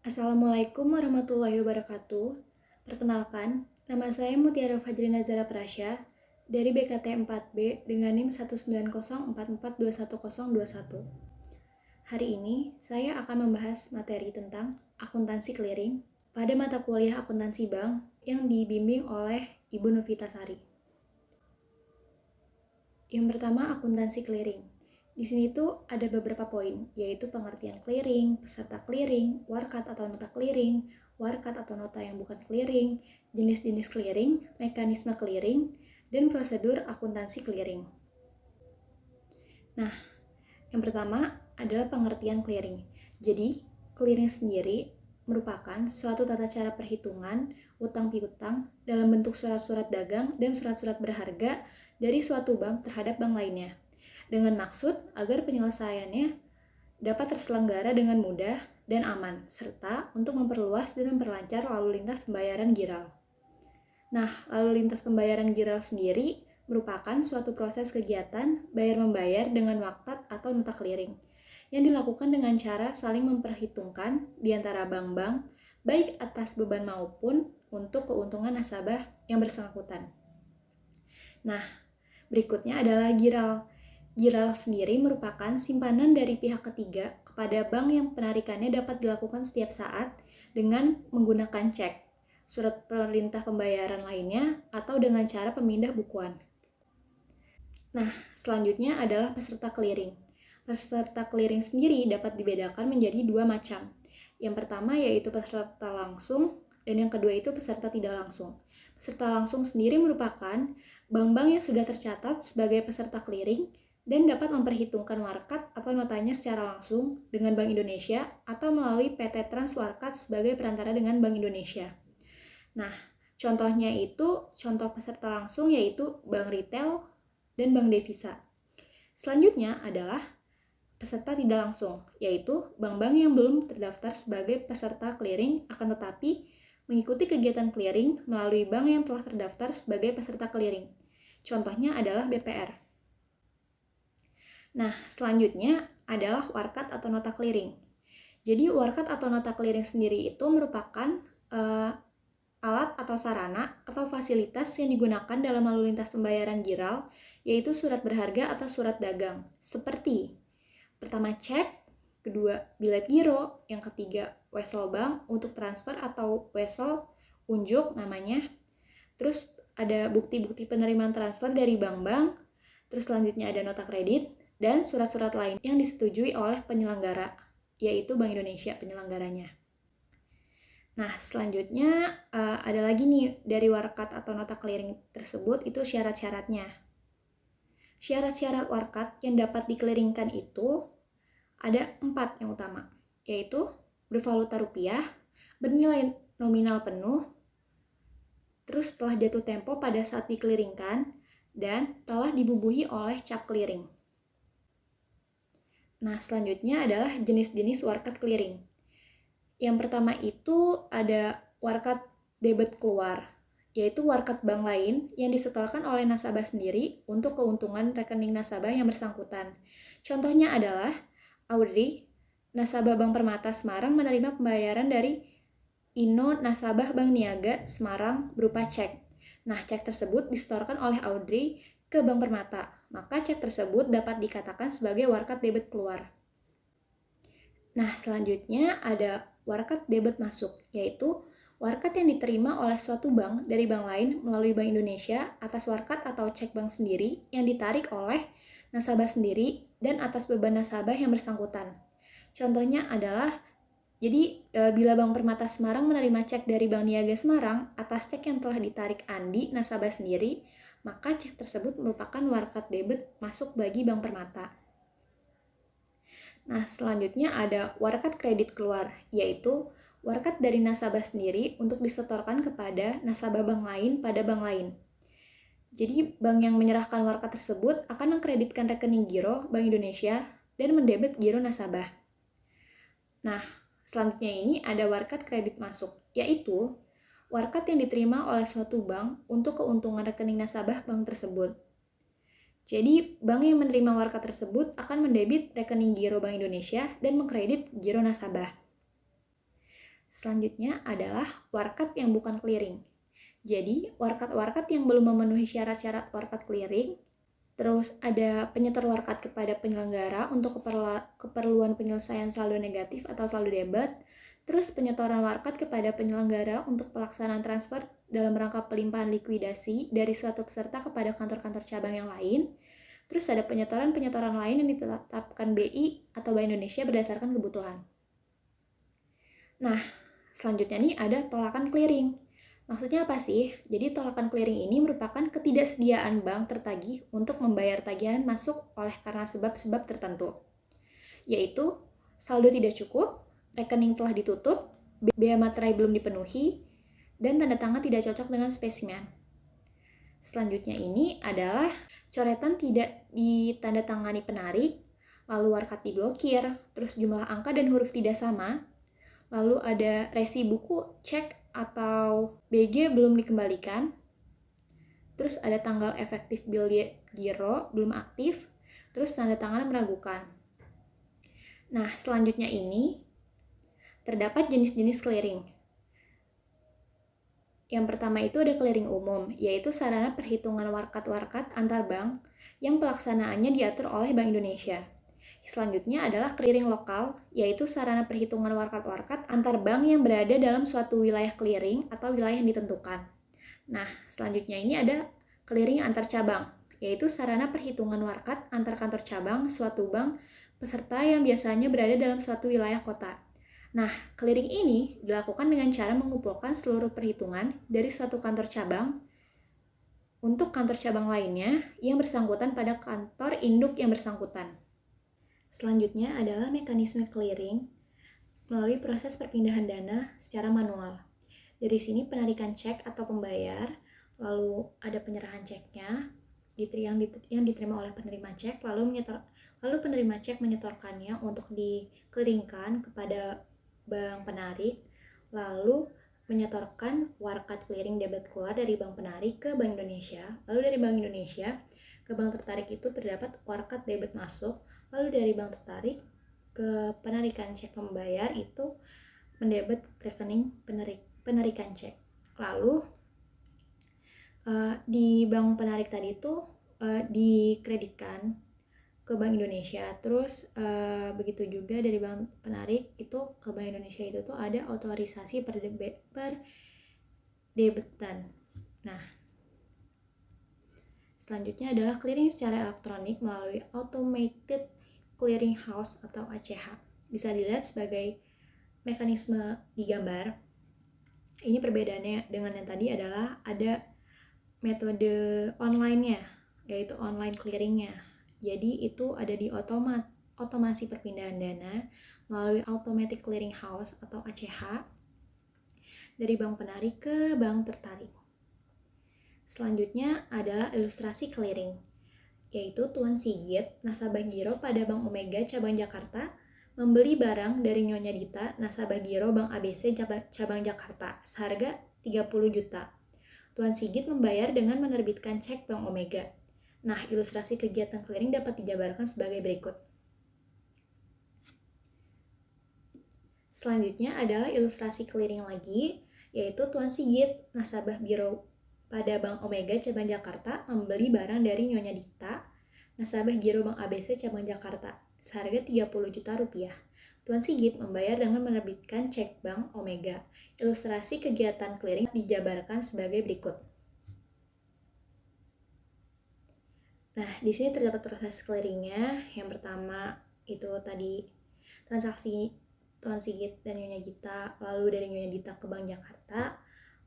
Assalamualaikum warahmatullahi wabarakatuh. Perkenalkan, nama saya Mutiara Fajrina Zara Prasya dari BKT 4B dengan NIM 19044211021. Hari ini, saya akan membahas materi tentang akuntansi clearing pada mata kuliah akuntansi bank yang dibimbing oleh Ibu Novitasari. Yang pertama, akuntansi clearing. Di sini tuh ada beberapa poin, yaitu pengertian clearing, peserta clearing, warkat atau nota clearing, warkat atau nota yang bukan clearing, jenis-jenis clearing, mekanisme clearing, dan prosedur akuntansi clearing. Nah, yang pertama adalah pengertian clearing. Jadi, clearing sendiri merupakan suatu tata cara perhitungan utang piutang dalam bentuk surat-surat dagang dan surat-surat berharga dari suatu bank terhadap bank lainnya, dengan maksud agar penyelesaiannya dapat terselenggara dengan mudah dan aman, serta untuk memperluas dan memperlancar lalu lintas pembayaran giral. Nah, lalu lintas pembayaran giral sendiri merupakan suatu proses kegiatan bayar-membayar dengan waktat atau nota clearing, yang dilakukan dengan cara saling memperhitungkan di antara bank-bank, baik atas beban maupun untuk keuntungan nasabah yang bersangkutan. Nah, berikutnya adalah giral. Giral sendiri merupakan simpanan dari pihak ketiga kepada bank yang penarikannya dapat dilakukan setiap saat dengan menggunakan cek, surat perintah pembayaran lainnya, atau dengan cara pemindah bukuan. Nah, selanjutnya adalah peserta clearing. Peserta clearing sendiri dapat dibedakan menjadi dua macam. Yang pertama yaitu peserta langsung, dan yang kedua itu peserta tidak langsung. Peserta langsung sendiri merupakan bank-bank yang sudah tercatat sebagai peserta clearing dan dapat memperhitungkan warkat atau notanya secara langsung dengan Bank Indonesia atau melalui PT Trans Warkat sebagai perantara dengan Bank Indonesia. Nah, contoh peserta langsung yaitu bank retail dan bank devisa. Selanjutnya adalah peserta tidak langsung, yaitu bank-bank yang belum terdaftar sebagai peserta clearing akan tetapi mengikuti kegiatan clearing melalui bank yang telah terdaftar sebagai peserta clearing. Contohnya adalah BPR. Nah, selanjutnya adalah warkat atau nota clearing. Jadi, warkat atau nota clearing sendiri itu merupakan alat atau sarana atau fasilitas yang digunakan dalam lalu lintas pembayaran giral, yaitu surat berharga atau surat dagang, seperti pertama cek, kedua bilet giro, yang ketiga wesel bank untuk transfer atau wesel unjuk namanya, terus ada bukti-bukti penerimaan transfer dari bank-bank, terus selanjutnya ada nota kredit, dan surat-surat lain yang disetujui oleh penyelenggara, yaitu Bank Indonesia penyelenggaranya. Nah, selanjutnya ada lagi nih dari warkat atau nota clearing tersebut itu syarat-syaratnya. Syarat-syarat warkat yang dapat dikeliringkan itu ada 4 yang utama, yaitu bervaluta rupiah, bernilai nominal penuh, terus telah jatuh tempo pada saat dikeliringkan, dan telah dibubuhi oleh cap clearing. Nah, selanjutnya adalah jenis-jenis warkat clearing. Yang pertama itu ada warkat debit keluar, yaitu warkat bank lain yang disetorkan oleh nasabah sendiri untuk keuntungan rekening nasabah yang bersangkutan. Contohnya adalah Audrey, nasabah Bank Permata Semarang menerima pembayaran dari Ino, nasabah Bank Niaga Semarang berupa cek. Nah, cek tersebut disetorkan oleh Audrey ke Bank Permata, maka cek tersebut dapat dikatakan sebagai warkat debit keluar. Nah, selanjutnya ada warkat debit masuk, yaitu warkat yang diterima oleh suatu bank dari bank lain melalui Bank Indonesia atas warkat atau cek bank sendiri yang ditarik oleh nasabah sendiri dan atas beban nasabah yang bersangkutan. Contohnya adalah, jadi bila Bank Permata Semarang menerima cek dari Bank Niaga Semarang atas cek yang telah ditarik Andi, nasabah sendiri, maka cek tersebut merupakan warkat debit masuk bagi Bank Permata. Nah, selanjutnya ada warkat kredit keluar, yaitu warkat dari nasabah sendiri untuk disetorkan kepada nasabah bank lain pada bank lain. Jadi, bank yang menyerahkan warkat tersebut akan mengkreditkan rekening giro Bank Indonesia dan mendebit giro nasabah. Nah, selanjutnya ini ada warkat kredit masuk, yaitu warkat yang diterima oleh suatu bank untuk keuntungan rekening nasabah bank tersebut. Jadi, bank yang menerima warkat tersebut akan mendebit rekening giro Bank Indonesia dan mengkredit giro nasabah. Selanjutnya adalah warkat yang bukan clearing. Jadi, warkat-warkat yang belum memenuhi syarat-syarat warkat clearing, terus ada penyetor warkat kepada penyelenggara untuk keperluan penyelesaian saldo negatif atau saldo debit, terus penyetoran warkat kepada penyelenggara untuk pelaksanaan transfer dalam rangka pelimpahan likuidasi dari suatu peserta kepada kantor-kantor cabang yang lain, terus ada penyetoran-penyetoran lain yang ditetapkan BI atau Bank Indonesia berdasarkan kebutuhan. Nah, selanjutnya nih ada tolakan clearing. Maksudnya apa sih? Jadi tolakan clearing ini merupakan ketidaksediaan bank tertagih untuk membayar tagihan masuk oleh karena sebab-sebab tertentu, yaitu saldo tidak cukup, rekening telah ditutup, biaya materai belum dipenuhi, dan tanda tangan tidak cocok dengan spesimen. Selanjutnya ini adalah coretan tidak ditandatangani penarik, lalu warkat diblokir, terus jumlah angka dan huruf tidak sama, lalu ada resi buku, cek, atau BG belum dikembalikan, terus ada tanggal efektif bil giro belum aktif, terus tanda tangan meragukan. Nah, selanjutnya ini terdapat jenis-jenis clearing. Yang pertama itu ada clearing umum, yaitu sarana perhitungan warkat-warkat antar bank yang pelaksanaannya diatur oleh Bank Indonesia. Selanjutnya adalah clearing lokal, yaitu sarana perhitungan warkat-warkat antar bank yang berada dalam suatu wilayah clearing atau wilayah yang ditentukan. Nah, selanjutnya ini ada clearing antar cabang, yaitu sarana perhitungan warkat antar kantor cabang suatu bank peserta yang biasanya berada dalam suatu wilayah kota. Nah, clearing ini dilakukan dengan cara mengumpulkan seluruh perhitungan dari suatu kantor cabang untuk kantor cabang lainnya yang bersangkutan pada kantor induk yang bersangkutan. Selanjutnya adalah mekanisme clearing melalui proses perpindahan dana secara manual. Dari sini penarikan cek atau pembayar, lalu ada penyerahan ceknya yang diterima oleh penerima cek, lalu penerima cek menyetorkannya untuk di-clearingkan kepada bank penarik, lalu menyetorkan warkat clearing debit keluar dari bank penarik ke Bank Indonesia, lalu dari Bank Indonesia ke bank tertarik itu terdapat warkat debit masuk, lalu dari bank tertarik ke penarikan cek pembayar itu mendebit rekening penarikan cek. Lalu di bank penarik tadi itu dikreditkan ke Bank Indonesia. Terus begitu juga dari bank penarik itu ke Bank Indonesia itu tuh ada otorisasi perdebitan. Nah, selanjutnya adalah clearing secara elektronik melalui Automated Clearing House atau ACH. Bisa dilihat sebagai mekanisme di gambar. Ini perbedaannya dengan yang tadi adalah ada metode online-nya, yaitu online clearing-nya. Jadi itu ada di otomasi perpindahan dana melalui Automatic Clearing House atau ACH dari bank penarik ke bank tertarik. Selanjutnya adalah ilustrasi clearing, yaitu Tuan Sigit, nasabah giro pada Bank Omega cabang Jakarta, membeli barang dari Nyonya Dita, nasabah giro Bank ABC cabang Jakarta, seharga 30 juta. Tuan Sigit membayar dengan menerbitkan cek Bank Omega. Nah, ilustrasi kegiatan clearing dapat dijabarkan sebagai berikut. Selanjutnya adalah ilustrasi clearing lagi, yaitu Tuan Sigit, nasabah biro pada Bank Omega cabang Jakarta, membeli barang dari Nyonya Dita, nasabah giro Bank ABC cabang Jakarta, seharga 30 juta rupiah. Tuan Sigit membayar dengan menerbitkan cek Bank Omega. Ilustrasi kegiatan clearing dijabarkan sebagai berikut. Nah, di sini terdapat proses clearingnya. Yang pertama itu tadi transaksi Tuan Sigit dan Nyonya Dita, lalu dari Nyonya Dita ke Bank Jakarta,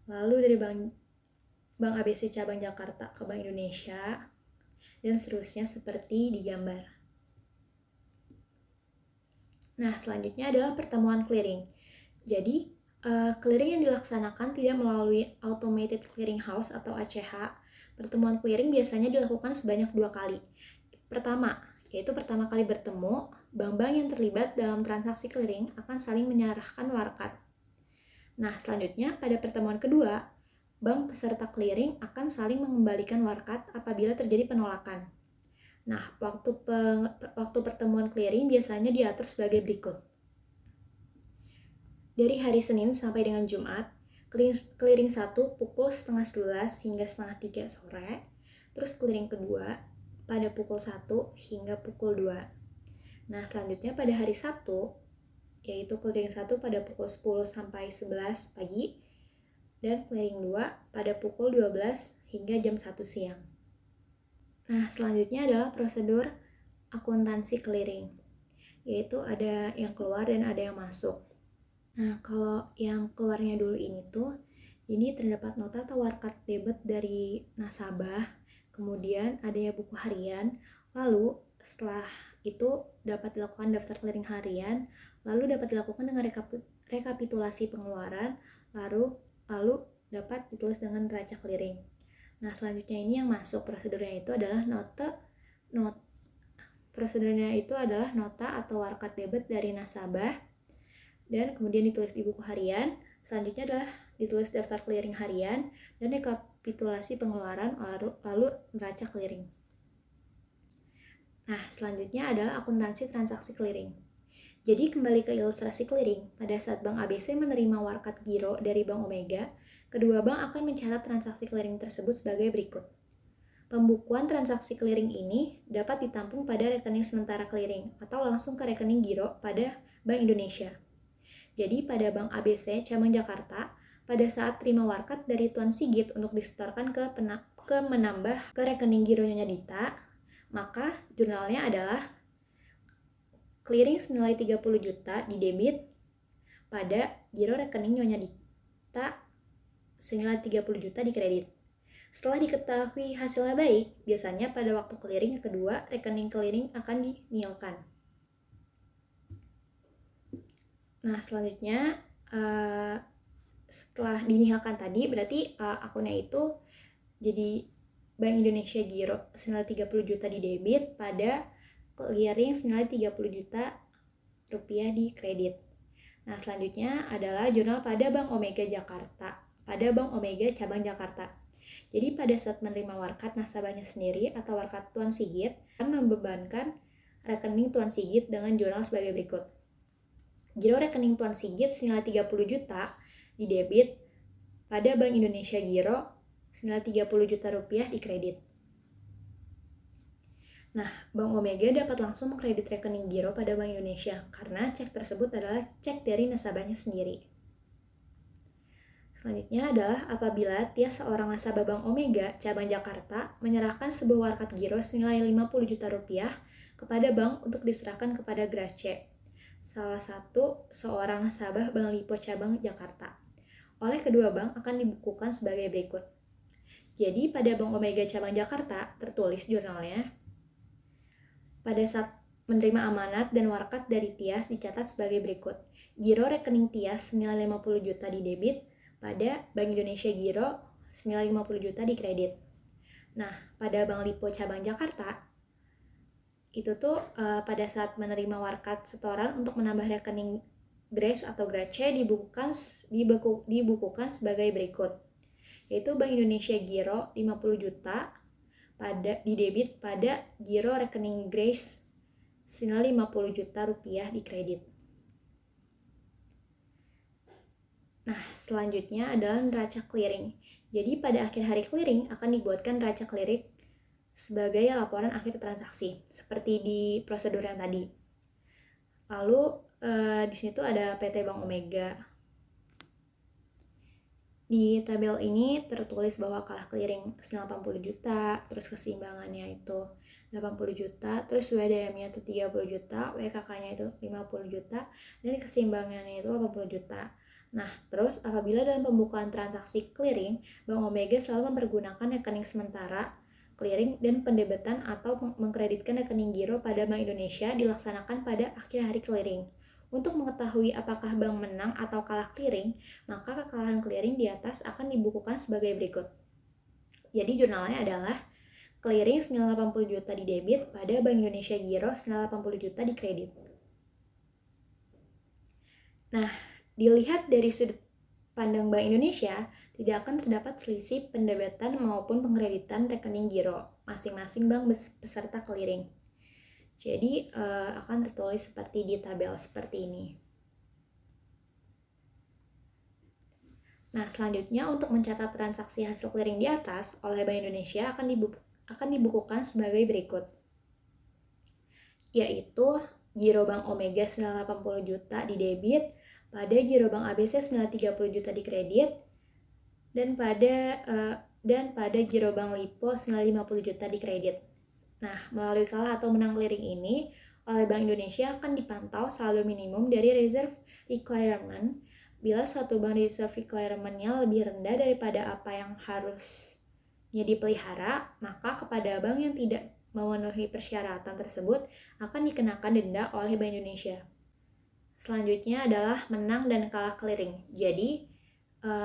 lalu dari Bank ABC cabang Jakarta ke Bank Indonesia, dan seterusnya seperti di gambar. Nah, selanjutnya adalah pertemuan clearing. Jadi, clearing yang dilaksanakan tidak melalui Automated Clearing House atau ACH. Pertemuan clearing biasanya dilakukan sebanyak 2 kali. Pertama, yaitu pertama kali bertemu, bank-bank yang terlibat dalam transaksi clearing akan saling menyerahkan warkat. Nah, selanjutnya pada pertemuan kedua, bank peserta clearing akan saling mengembalikan warkat apabila terjadi penolakan. Nah, waktu pertemuan clearing biasanya diatur sebagai berikut. dari hari Senin sampai dengan Jumat, clearing 1 pukul setengah 11 hingga setengah 3 sore, terus clearing kedua pada pukul 1 hingga pukul 2. Nah, selanjutnya pada hari Sabtu, yaitu clearing 1 pada pukul 10 sampai 11 pagi, dan clearing 2 pada pukul 12 hingga jam 1 siang. Nah, selanjutnya adalah prosedur akuntansi clearing, yaitu ada yang keluar dan ada yang masuk. Nah, kalau yang keluarnya dulu ini tuh, jadi terdapat nota atau warkat debit dari nasabah, kemudian adanya buku harian, lalu setelah itu dapat dilakukan daftar clearing harian, lalu dapat dilakukan dengan rekapitulasi pengeluaran, lalu dapat ditulis dengan neraca clearing. Nah, selanjutnya ini yang masuk prosedurnya itu adalah nota atau warkat debit dari nasabah, dan kemudian ditulis di buku harian. Selanjutnya adalah ditulis daftar clearing harian dan rekapitulasi pengeluaran, lalu neraca clearing. Nah, selanjutnya adalah akuntansi transaksi clearing. Jadi kembali ke ilustrasi clearing, pada saat Bank ABC menerima warkat giro dari Bank Omega, kedua bank akan mencatat transaksi clearing tersebut sebagai berikut. Pembukuan transaksi clearing ini dapat ditampung pada rekening sementara clearing atau langsung ke rekening giro pada Bank Indonesia. Jadi pada Bank ABC cabang Jakarta, pada saat terima warkat dari Tuan Sigit untuk disetorkan ke menambah ke rekening giro Nyonya Dita, maka jurnalnya adalah clearing senilai 30 juta di debit pada giro rekening Nyonya Dita senilai 30 juta di kredit. Setelah diketahui hasilnya baik, biasanya pada waktu clearing kedua, rekening clearing akan dinihilkan. Nah, selanjutnya setelah dinihilkan tadi, berarti akunnya itu jadi Bank Indonesia giro senilai 30 juta di debit pada clearing senilai 30 juta rupiah di kredit. Nah, selanjutnya adalah jurnal pada Bank Omega Jakarta, pada Bank Omega cabang Jakarta. Jadi pada saat menerima warkat nasabahnya sendiri atau warkat Tuan Sigit, akan membebankan rekening Tuan Sigit dengan jurnal sebagai berikut. Giro rekening Tuan Sigit senilai 30 juta di debit pada Bank Indonesia giro senilai 30 juta rupiah di kredit. Nah, Bank Omega dapat langsung mengkredit rekening giro pada Bank Indonesia karena cek tersebut adalah cek dari nasabahnya sendiri. Selanjutnya adalah apabila Tias seorang nasabah Bank Omega cabang Jakarta menyerahkan sebuah warkat giro senilai 50 juta rupiah kepada bank untuk diserahkan kepada Grace, salah satu seorang nasabah Bank Lipo cabang Jakarta. Oleh kedua bank akan dibukukan sebagai berikut. Jadi pada Bank Omega cabang Jakarta tertulis jurnalnya, pada saat menerima amanat dan warkat dari Tias dicatat sebagai berikut. Giro rekening Tias senilai 50 juta di debit pada Bank Indonesia giro senilai 50 juta di kredit. Nah, pada Bank Lipo cabang Jakarta, itu tuh pada saat menerima warkat setoran untuk menambah rekening Grace atau Grace dibukukan sebagai berikut. Yaitu Bank Indonesia giro 50 juta di debit pada giro rekening Grace senilai 50 juta rupiah di kredit. Nah, selanjutnya adalah neraca clearing. Jadi pada akhir hari clearing akan dibuatkan neraca clearing sebagai laporan akhir transaksi, seperti di prosedur yang tadi. Lalu di sini tuh ada PT Bank Omega. Di tabel ini tertulis bahwa kalah clearing senilai 80 juta, terus keseimbangannya itu 80 juta, terus WDM-nya itu 30 juta, WKK-nya itu 50 juta, dan keseimbangannya itu 80 juta. Nah, terus apabila dalam pembukaan transaksi clearing, Bank Omega selalu mempergunakan rekening sementara clearing dan pendebetan atau mengkreditkan rekening giro pada Bank Indonesia dilaksanakan pada akhir hari clearing. Untuk mengetahui apakah bank menang atau kalah clearing, maka kekalahan clearing di atas akan dibukukan sebagai berikut. Jadi jurnalnya adalah clearing senilai 80 juta di debit pada Bank Indonesia giro senilai 80 juta di kredit. Nah, dilihat dari sudut pandang Bank Indonesia, tidak akan terdapat selisih pendebetan maupun pengkreditan rekening giro masing-masing bank peserta clearing. Jadi akan tertulis seperti di tabel seperti ini. Nah, selanjutnya untuk mencatat transaksi hasil clearing di atas oleh Bank Indonesia akan dibukukan sebagai berikut, yaitu giro Bank Omega senilai 80 juta di debit, pada giro Bank ABC senilai 30 juta di kredit, dan pada giro Bank Lipo senilai 50 juta di kredit. Nah, melalui kalah atau menang clearing ini, oleh Bank Indonesia akan dipantau saldo minimum dari reserve requirement. Bila suatu bank reserve requirement-nya lebih rendah daripada apa yang harusnya dipelihara, maka kepada bank yang tidak memenuhi persyaratan tersebut akan dikenakan denda oleh Bank Indonesia. Selanjutnya adalah menang dan kalah clearing. Jadi,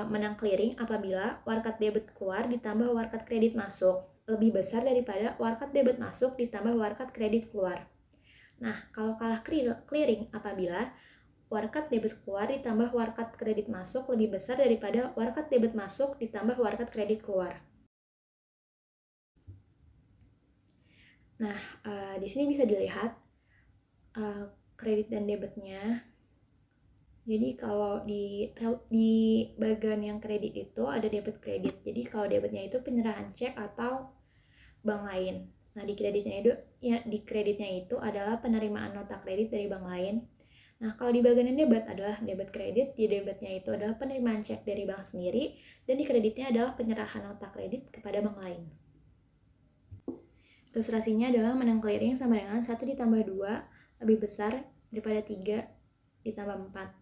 menang clearing apabila warkat debit keluar ditambah warkat kredit masuk lebih besar daripada warkat debit masuk ditambah warkat kredit keluar. Nah, kalau kalah clearing apabila warkat debit keluar ditambah warkat kredit masuk lebih besar daripada warkat debit masuk ditambah warkat kredit keluar. Nah, di sini bisa dilihat kredit dan debitnya. Jadi kalau di bagian yang kredit itu ada debit kredit. Jadi kalau debitnya itu penyerahan cek atau bank lain. Nah, di kreditnya itu adalah penerimaan nota kredit dari bank lain. Nah, kalau di bagian yang debit adalah debit kredit, di debitnya itu adalah penerimaan cek dari bank sendiri, dan di kreditnya adalah penyerahan nota kredit kepada bank lain. Ilustrasinya adalah menang clearing sama dengan 1 ditambah 2 lebih besar daripada 3 ditambah 4.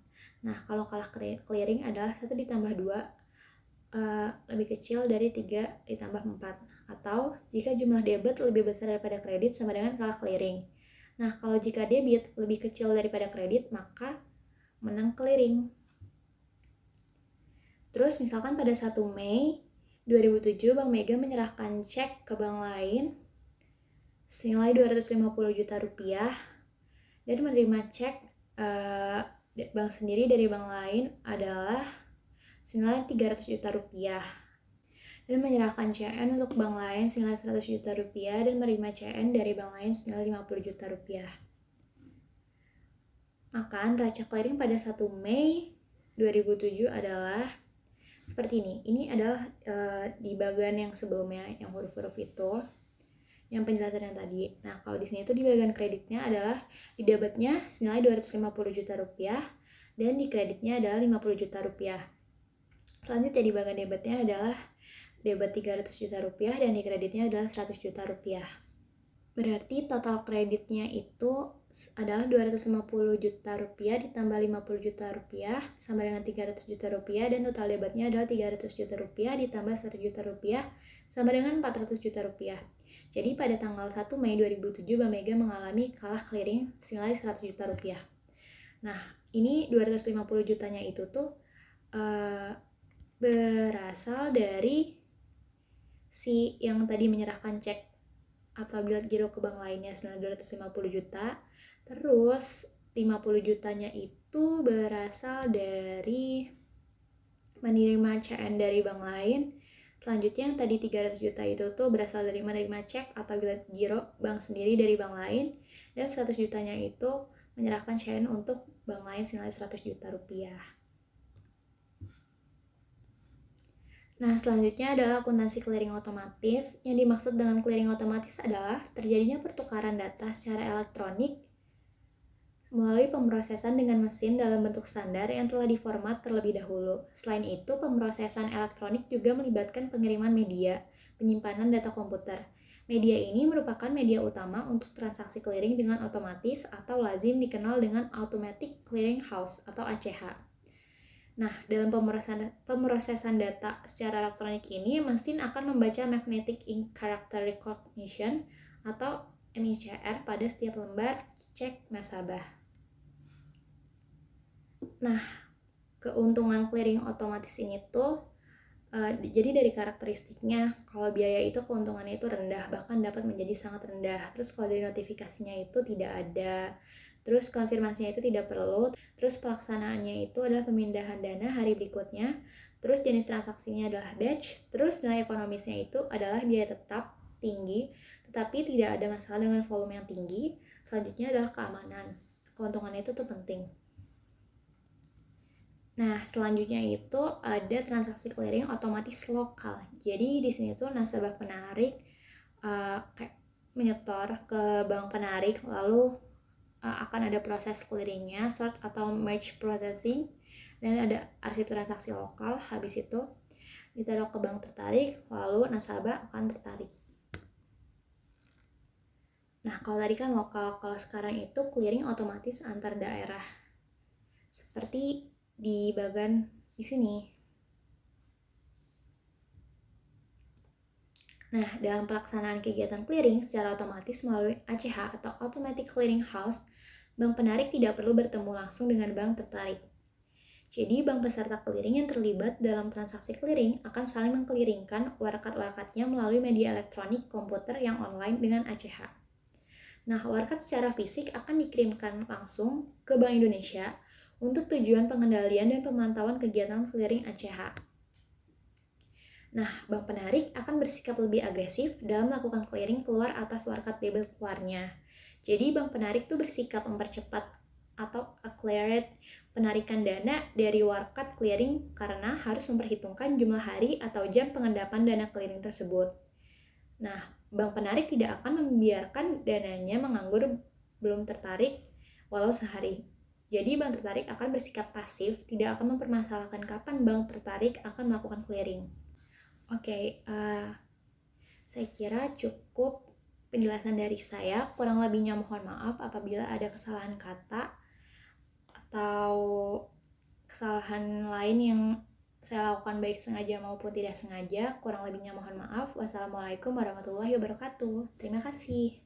Nah, kalau kalah clearing adalah 1 ditambah 2 lebih kecil dari 3 ditambah 4. Atau jika jumlah debit lebih besar daripada kredit sama dengan kalah clearing. Nah, kalau jika debit lebih kecil daripada kredit, maka menang clearing. Terus misalkan pada 1 Mei 2007 Bank Mega menyerahkan cek ke bank lain senilai 250 juta rupiah dan menerima cek bank sendiri dari bank lain adalah senilai 300 juta rupiah dan menyerahkan CN untuk bank lain senilai 100 juta rupiah dan menerima CN dari bank lain senilai 50 juta rupiah. Maka neraca clearing pada 1 Mei 2007 adalah seperti ini. Ini adalah di bagian yang sebelumnya, yang huruf-huruf itu, yang penjelasan yang tadi. Nah, kalau di sini itu di bagian kreditnya adalah di debitnya senilai 250 juta rupiah dan di kreditnya adalah 50 juta rupiah. Selanjutnya di bagian debitnya adalah debit 300 juta rupiah dan di kreditnya adalah 100 juta rupiah. Berarti total kreditnya itu adalah 250 juta rupiah ditambah 50 juta rupiah sama dengan 300 juta rupiah dan total debitnya adalah 300 juta rupiah ditambah 100 juta rupiah sama dengan 400 juta rupiah. Jadi pada tanggal 1 Mei 2007 Bank Mega mengalami kalah clearing senilai 100 juta rupiah. Nah, ini 250 jutanya itu tuh berasal dari si yang tadi menyerahkan cek atau bilet giro ke bank lainnya senilai 250 juta. Terus 50 jutanya itu berasal dari menerima CN dari bank lain. Selanjutnya yang tadi 300 juta itu tuh berasal dari menerima cek atau bilet giro bank sendiri dari bank lain. Dan 100 jutanya itu menyerahkan CN untuk bank lain senilai 100 juta rupiah. Nah, selanjutnya adalah akuntansi clearing otomatis. Yang dimaksud dengan clearing otomatis adalah terjadinya pertukaran data secara elektronik melalui pemrosesan dengan mesin dalam bentuk standar yang telah diformat terlebih dahulu. Selain itu, pemrosesan elektronik juga melibatkan pengiriman media, penyimpanan data komputer. Media ini merupakan media utama untuk transaksi clearing dengan otomatis atau lazim dikenal dengan Automatic Clearing House atau ACH. Nah, dalam pemrosesan data secara elektronik ini, mesin akan membaca Magnetic Ink Character Recognition atau MICR pada setiap lembar cek nasabah. Nah, keuntungan clearing otomatis ini tuh jadi dari karakteristiknya, kalau biaya itu keuntungannya itu rendah, bahkan dapat menjadi sangat rendah. Terus kalau dari notifikasinya itu tidak ada, terus konfirmasinya itu tidak perlu, terus pelaksanaannya itu adalah pemindahan dana hari berikutnya, terus jenis transaksinya adalah batch, terus nilai ekonomisnya itu adalah biaya tetap tinggi, tetapi tidak ada masalah dengan volume yang tinggi. Selanjutnya adalah keamanan. Keuntungannya itu tuh penting. Nah, selanjutnya itu ada transaksi clearing otomatis lokal. Jadi di sini tuh nasabah penarik kayak menyetor ke bank penarik, lalu akan ada proses clearingnya, sort atau merge processing, dan ada arsip transaksi lokal. Habis itu ditaruh ke bank tertarik, lalu nasabah akan tertarik. Nah, kalau tadi kan lokal, kalau sekarang itu clearing otomatis antar daerah. Seperti di bagian di sini. Nah, dalam pelaksanaan kegiatan clearing secara otomatis melalui ACH atau Automatic Clearing House, bank penarik tidak perlu bertemu langsung dengan bank tertarik. Jadi, bank peserta clearing yang terlibat dalam transaksi clearing akan saling mengclearingkan warakat-warakatnya melalui media elektronik komputer yang online dengan ACH. Nah, warakat secara fisik akan dikirimkan langsung ke Bank Indonesia untuk tujuan pengendalian dan pemantauan kegiatan clearing ACH. Nah, bank penarik akan bersikap lebih agresif dalam melakukan clearing keluar atas warakat debit keluarnya. Jadi, bank penarik tuh bersikap mempercepat atau accelerate penarikan dana dari warakat clearing karena harus memperhitungkan jumlah hari atau jam pengendapan dana clearing tersebut. Nah, bank penarik tidak akan membiarkan dananya menganggur belum tertarik walau sehari. Jadi, bank tertarik akan bersikap pasif, tidak akan mempermasalahkan kapan bank tertarik akan melakukan clearing. Oke, saya kira cukup penjelasan dari saya. Kurang lebihnya mohon maaf apabila ada kesalahan kata atau kesalahan lain yang saya lakukan baik sengaja maupun tidak sengaja. Kurang lebihnya mohon maaf. Wassalamualaikum warahmatullahi wabarakatuh. Terima kasih.